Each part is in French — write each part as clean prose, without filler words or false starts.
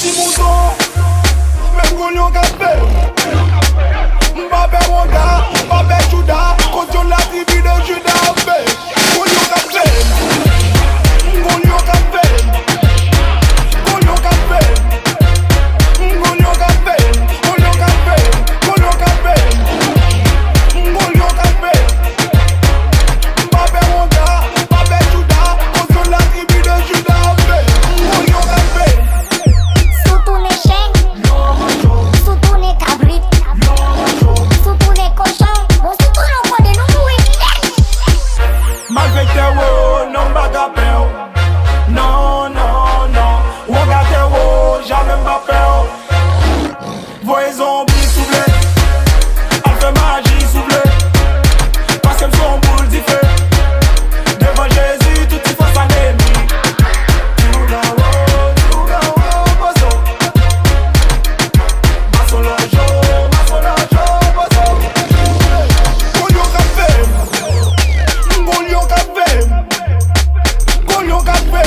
petit mouton, même Goulion Café. M'babé Wanda, M'babé Judas, contre la tribu de Judas. Goulion Café, Goulion Café, Goulion Café, Goulion Café, Goulion Café, Goulion Café, Goulion Café. M'babé Wanda, M'babé Judas, contre la tribu de Judas. Goulion Café. Sous tous les chiens, sous tous les cabrites, sous tous les cochons, bon sous tous les coins de nous, oui. Malgré tes woes, non bagapel. Non, non, non. Ouaga tes woes, jamais m'appelle. Voyez zombies soufflé. Elle fait magie soufflé. Parce qu'elle son boule d'y fait. Devant Jésus, tout y faut sa ennemi. Bozo. Basso lojo, bozo. Goulion Café. Goulion Café, Goulion Café,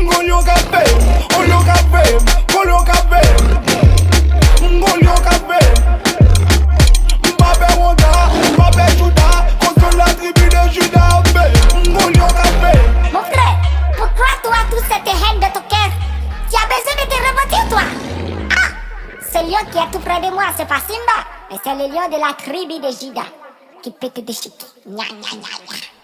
Goulion Café, Goulion Café, Goulion Café, Goulion Café. M'babé Wanda, M'babé Judas, contre la tribu de Judas. Goulion Café. Mon frère, pourquoi toi toute cette haine de ton cœur? Tu as besoin de te repentir, toi. Ah, ce lion qui est tout près de moi, c'est pas Simba, mais c'est le lion de la tribu de Juda qui peut te déchiqueter. Gna gna gna gna.